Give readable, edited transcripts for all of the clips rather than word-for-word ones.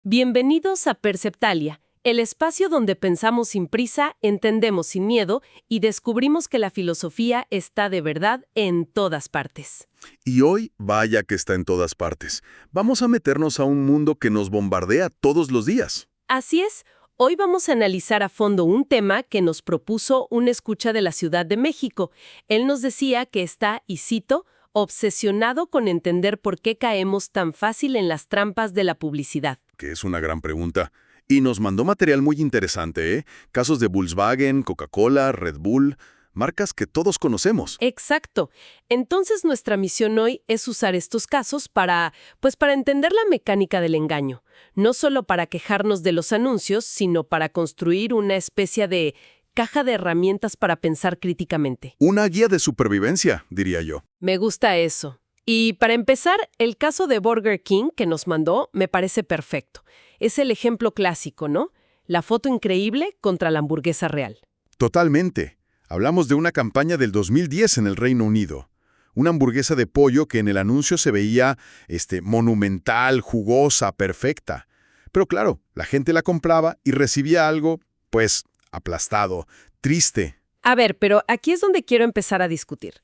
Bienvenidos a Perceptalia, el espacio donde pensamos sin prisa, entendemos sin miedo y descubrimos que la filosofía está de verdad en todas partes. Y hoy, vaya que está en todas partes. Vamos a meternos a un mundo que nos bombardea todos los días. Así es, hoy vamos a analizar a fondo un tema que nos propuso un escucha de la Ciudad de México. Él nos decía que está, y cito, obsesionado con entender por qué caemos tan fácil en las trampas de la publicidad. Que es una gran pregunta. Y nos mandó material muy interesante, ¿eh? Casos de Volkswagen, Coca-Cola, Red Bull, marcas que todos conocemos. Exacto. Entonces nuestra misión hoy es usar estos casos para entender la mecánica del engaño. No solo para quejarnos de los anuncios, sino para construir una especie de caja de herramientas para pensar críticamente. Una guía de supervivencia, diría yo. Me gusta eso. Y para empezar, el caso de Burger King que nos mandó me parece perfecto. Es el ejemplo clásico, ¿no? La foto increíble contra la hamburguesa real. Totalmente. Hablamos de una campaña del 2010 en el Reino Unido. Una hamburguesa de pollo que en el anuncio se veía monumental, jugosa, perfecta. Pero claro, la gente la compraba y recibía algo, pues, aplastado, triste. A ver, pero aquí es donde quiero empezar a discutir.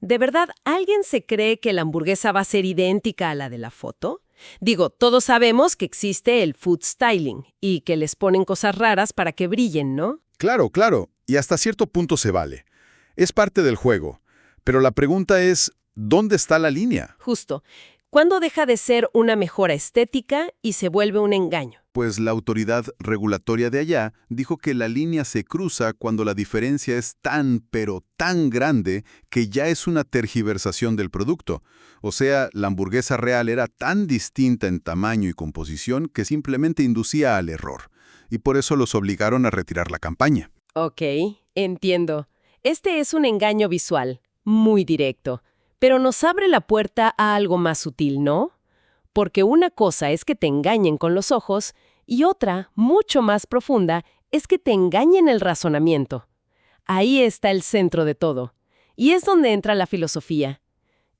¿De verdad alguien se cree que la hamburguesa va a ser idéntica a la de la foto? Digo, todos sabemos que existe el food styling y que les ponen cosas raras para que brillen, ¿no? Claro, claro, y hasta cierto punto se vale. Es parte del juego. Pero la pregunta es, ¿dónde está la línea? Justo. ¿Cuándo deja de ser una mejora estética y se vuelve un engaño? Pues la autoridad regulatoria de allá dijo que la línea se cruza cuando la diferencia es tan, pero tan grande que ya es una tergiversación del producto. O sea, la hamburguesa real era tan distinta en tamaño y composición que simplemente inducía al error. Y por eso los obligaron a retirar la campaña. Ok, entiendo. Este es un engaño visual, muy directo, pero nos abre la puerta a algo más sutil, ¿no? Porque una cosa es que te engañen con los ojos y otra, mucho más profunda, es que te engañen el razonamiento. Ahí está el centro de todo. Y es donde entra la filosofía.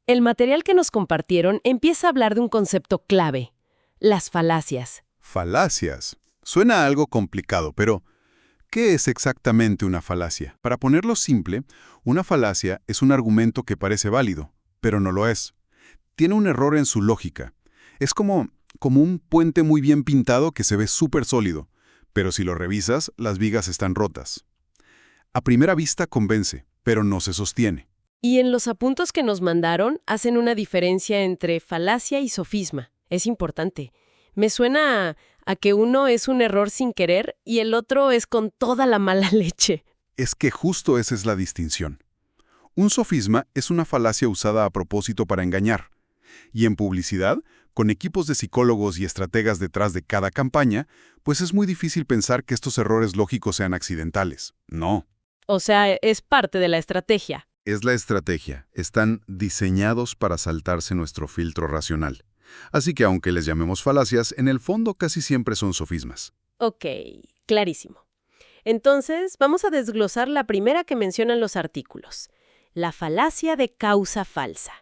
El material que nos compartieron empieza a hablar de un concepto clave: las falacias. Falacias. Suena algo complicado, pero ¿qué es exactamente una falacia? Para ponerlo simple, una falacia es un argumento que parece válido, pero no lo es. Tiene un error en su lógica. Es como un puente muy bien pintado que se ve súper sólido, pero si lo revisas, las vigas están rotas. A primera vista convence, pero no se sostiene. Y en los apuntos que nos mandaron hacen una diferencia entre falacia y sofisma. Es importante. Me suena a que uno es un error sin querer y el otro es con toda la mala leche. Es que justo esa es la distinción. Un sofisma es una falacia usada a propósito para engañar. Y en publicidad, con equipos de psicólogos y estrategas detrás de cada campaña, pues es muy difícil pensar que estos errores lógicos sean accidentales. No. O sea, es parte de la estrategia. Es la estrategia. Están diseñados para saltarse nuestro filtro racional. Así que aunque les llamemos falacias, en el fondo casi siempre son sofismas. Ok, clarísimo. Entonces, vamos a desglosar la primera que mencionan los artículos. La falacia de causa falsa,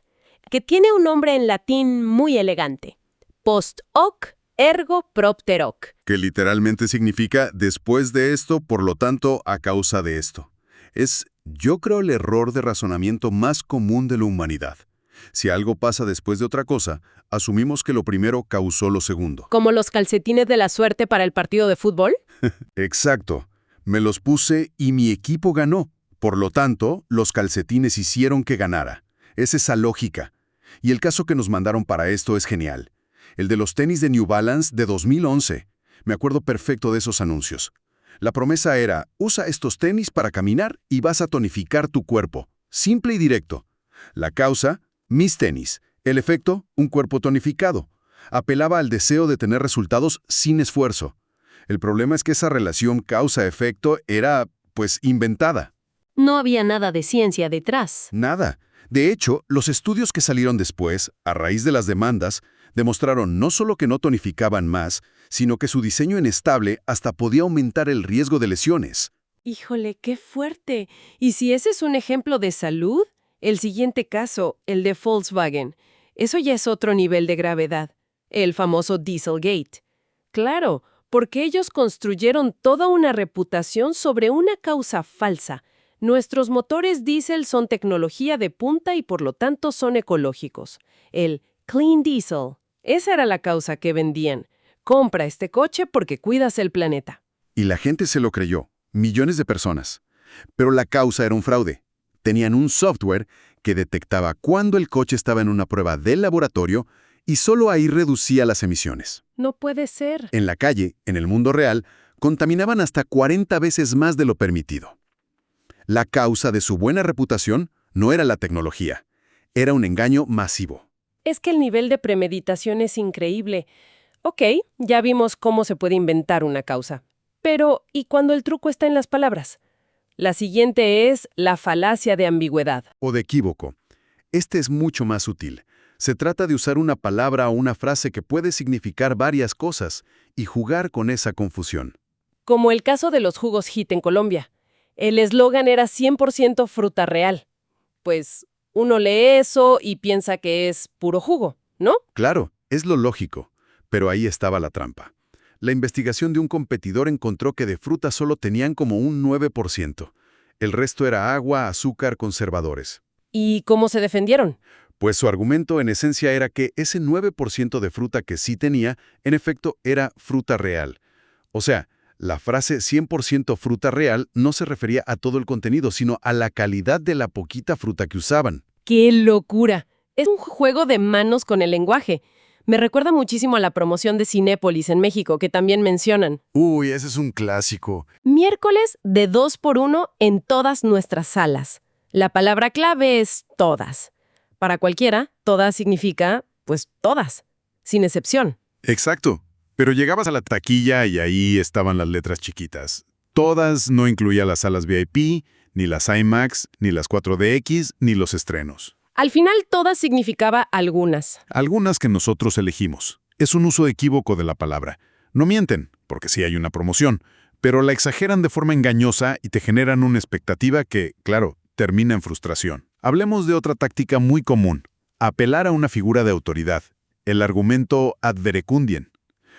que tiene un nombre en latín muy elegante: post hoc ergo propter hoc. Que literalmente significa después de esto, por lo tanto, a causa de esto. Es, yo creo, el error de razonamiento más común de la humanidad. Si algo pasa después de otra cosa, asumimos que lo primero causó lo segundo. ¿Como los calcetines de la suerte para el partido de fútbol? Exacto. Me los puse y mi equipo ganó. Por lo tanto, los calcetines hicieron que ganara. Es esa lógica. Y el caso que nos mandaron para esto es genial. El de los tenis de New Balance de 2011. Me acuerdo perfecto de esos anuncios. La promesa era, usa estos tenis para caminar y vas a tonificar tu cuerpo. Simple y directo. La causa, mis tenis. El efecto, un cuerpo tonificado. Apelaba al deseo de tener resultados sin esfuerzo. El problema es que esa relación causa-efecto era, pues, inventada. No había nada de ciencia detrás. Nada. De hecho, los estudios que salieron después, a raíz de las demandas, demostraron no solo que no tonificaban más, sino que su diseño inestable hasta podía aumentar el riesgo de lesiones. Híjole, qué fuerte. ¿Y si ese es un ejemplo de salud? El siguiente caso, el de Volkswagen. Eso ya es otro nivel de gravedad. El famoso Dieselgate. Claro, porque ellos construyeron toda una reputación sobre una causa falsa. Nuestros motores diésel son tecnología de punta y por lo tanto son ecológicos. El Clean Diesel. Esa era la causa que vendían. Compra este coche porque cuidas el planeta. Y la gente se lo creyó, millones de personas. Pero la causa era un fraude. Tenían un software que detectaba cuándo el coche estaba en una prueba del laboratorio y solo ahí reducía las emisiones. No puede ser. En la calle, en el mundo real, contaminaban hasta 40 veces más de lo permitido. La causa de su buena reputación no era la tecnología, era un engaño masivo. Es que el nivel de premeditación es increíble. Ok, ya vimos cómo se puede inventar una causa. Pero, ¿y cuando el truco está en las palabras? La siguiente es la falacia de ambigüedad. O de equívoco. Este es mucho más sutil. Se trata de usar una palabra o una frase que puede significar varias cosas y jugar con esa confusión. Como el caso de los jugos HIT en Colombia. El eslogan era 100% fruta real. Pues uno lee eso y piensa que es puro jugo, ¿no? Claro, es lo lógico, pero ahí estaba la trampa. La investigación de un competidor encontró que de fruta solo tenían como un 9%. El resto era agua, azúcar, conservadores. ¿Y cómo se defendieron? Pues su argumento en esencia era que ese 9% de fruta que sí tenía, en efecto, era fruta real. O sea, la frase 100% fruta real no se refería a todo el contenido, sino a la calidad de la poquita fruta que usaban. ¡Qué locura! Es un juego de manos con el lenguaje. Me recuerda muchísimo a la promoción de Cinépolis en México, que también mencionan. Uy, ese es un clásico. Miércoles de 2x1 en todas nuestras salas. La palabra clave es todas. Para cualquiera, todas significa, pues todas, sin excepción. Exacto. Pero llegabas a la taquilla y ahí estaban las letras chiquitas. Todas no incluía las salas VIP, ni las IMAX, ni las 4DX, ni los estrenos. Al final, todas significaba algunas. Algunas que nosotros elegimos. Es un uso equívoco de la palabra. No mienten, porque sí hay una promoción, pero la exageran de forma engañosa y te generan una expectativa que, claro, termina en frustración. Hablemos de otra táctica muy común. Apelar a una figura de autoridad. El argumento ad verecundiem.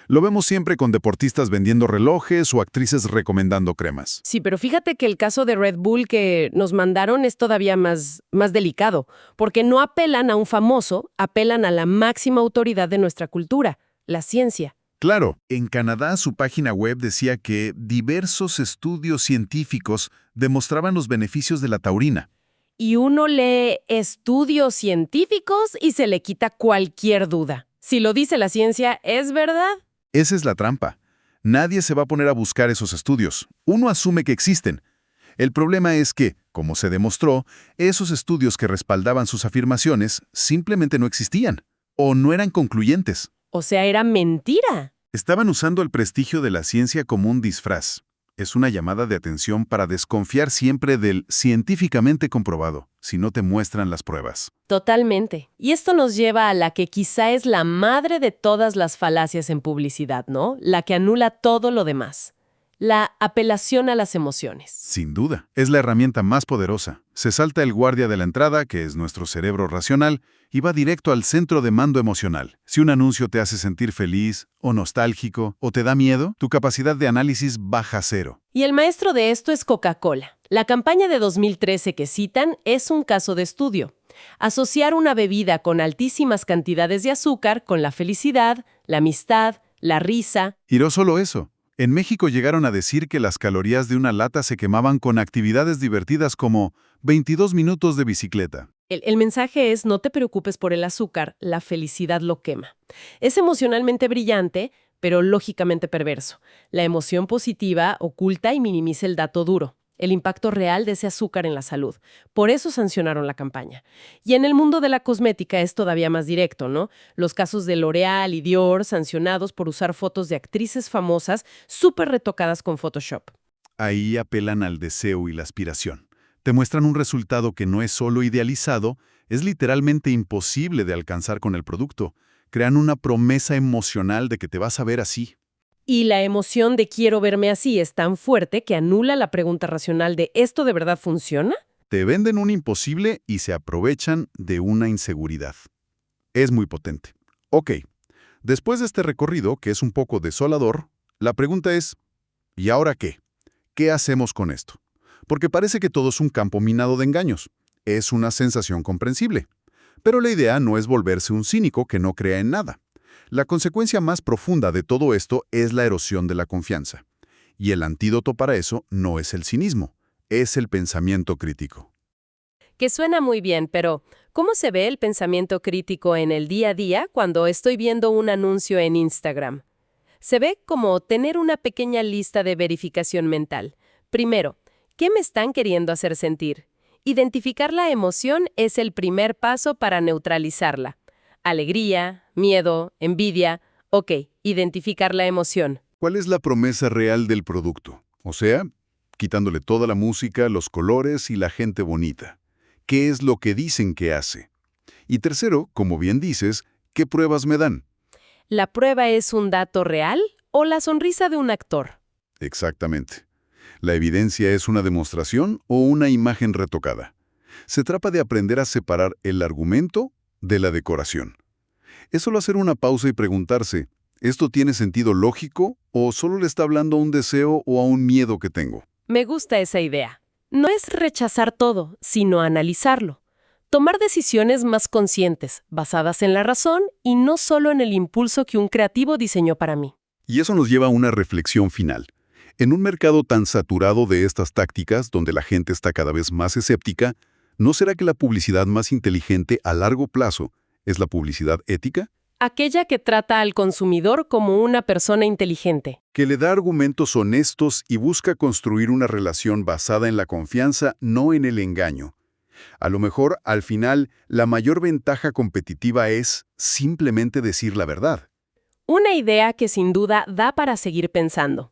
Lo vemos siempre con deportistas vendiendo relojes o actrices recomendando cremas. Sí, pero fíjate que el caso de Red Bull que nos mandaron es todavía más delicado, porque no apelan a un famoso, apelan a la máxima autoridad de nuestra cultura, la ciencia. Claro, en Canadá su página web decía que diversos estudios científicos demostraban los beneficios de la taurina. Y uno lee estudios científicos y se le quita cualquier duda. Si lo dice la ciencia, ¿es verdad? Esa es la trampa. Nadie se va a poner a buscar esos estudios. Uno asume que existen. El problema es que, como se demostró, esos estudios que respaldaban sus afirmaciones simplemente no existían o no eran concluyentes. O sea, era mentira. Estaban usando el prestigio de la ciencia como un disfraz. Es una llamada de atención para desconfiar siempre del científicamente comprobado, si no te muestran las pruebas. Totalmente. Y esto nos lleva a la que quizá es la madre de todas las falacias en publicidad, ¿no? La que anula todo lo demás. La apelación a las emociones. Sin duda, es la herramienta más poderosa. Se salta el guardia de la entrada, que es nuestro cerebro racional, y va directo al centro de mando emocional. Si un anuncio te hace sentir feliz, o nostálgico, o te da miedo, tu capacidad de análisis baja a cero. Y el maestro de esto es Coca-Cola. La campaña de 2013 que citan es un caso de estudio. Asociar una bebida con altísimas cantidades de azúcar con la felicidad, la amistad, la risa. Y no solo eso. En México llegaron a decir que las calorías de una lata se quemaban con actividades divertidas como 22 minutos de bicicleta. El mensaje es: no te preocupes por el azúcar, la felicidad lo quema. Es emocionalmente brillante, pero lógicamente perverso. La emoción positiva oculta y minimiza el dato duro, el impacto real de ese azúcar en la salud. Por eso sancionaron la campaña. Y en el mundo de la cosmética es todavía más directo, ¿no? Los casos de L'Oréal y Dior sancionados por usar fotos de actrices famosas súper retocadas con Photoshop. Ahí apelan al deseo y la aspiración. Te muestran un resultado que no es solo idealizado, es literalmente imposible de alcanzar con el producto. Crean una promesa emocional de que te vas a ver así. Y la emoción de quiero verme así es tan fuerte que anula la pregunta racional de ¿esto de verdad funciona? Te venden un imposible y se aprovechan de una inseguridad. Es muy potente. Ok, Después de este recorrido, que es un poco desolador, la pregunta es, ¿y ahora qué? ¿Qué hacemos con esto? Porque parece que todo es un campo minado de engaños. Es una sensación comprensible. Pero la idea no es volverse un cínico que no crea en nada. La consecuencia más profunda de todo esto es la erosión de la confianza. Y el antídoto para eso no es el cinismo, es el pensamiento crítico. Que suena muy bien, pero ¿cómo se ve el pensamiento crítico en el día a día cuando estoy viendo un anuncio en Instagram? Se ve como tener una pequeña lista de verificación mental. Primero, ¿qué me están queriendo hacer sentir? Identificar la emoción es el primer paso para neutralizarla. Alegría, miedo, envidia. Ok, identificar la emoción. ¿Cuál es la promesa real del producto? O sea, quitándole toda la música, los colores y la gente bonita. ¿Qué es lo que dicen que hace? Y tercero, como bien dices, ¿qué pruebas me dan? ¿La prueba es un dato real o la sonrisa de un actor? Exactamente. ¿La evidencia es una demostración o una imagen retocada? Se trata de aprender a separar el argumento de la decoración. Es solo hacer una pausa y preguntarse, ¿esto tiene sentido lógico o solo le está hablando a un deseo o a un miedo que tengo? Me gusta esa idea. No es rechazar todo, sino analizarlo. Tomar decisiones más conscientes, basadas en la razón y no solo en el impulso que un creativo diseñó para mí. Y eso nos lleva a una reflexión final. En un mercado tan saturado de estas tácticas, donde la gente está cada vez más escéptica, ¿no será que la publicidad más inteligente a largo plazo es la publicidad ética? Aquella que trata al consumidor como una persona inteligente. Que le da argumentos honestos y busca construir una relación basada en la confianza, no en el engaño. A lo mejor, al final, la mayor ventaja competitiva es simplemente decir la verdad. Una idea que sin duda da para seguir pensando.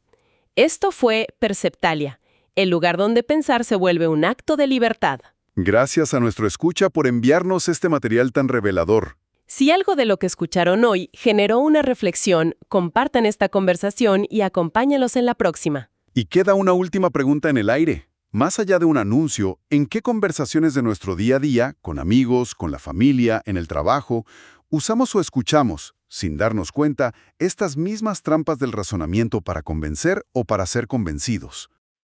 Esto fue Perceptalia, el lugar donde pensar se vuelve un acto de libertad. Gracias a nuestro escucha por enviarnos este material tan revelador. Si algo de lo que escucharon hoy generó una reflexión, compartan esta conversación y acompáñalos en la próxima. Y queda una última pregunta en el aire. Más allá de un anuncio, ¿en qué conversaciones de nuestro día a día, con amigos, con la familia, en el trabajo, usamos o escuchamos, sin darnos cuenta, estas mismas trampas del razonamiento para convencer o para ser convencidos?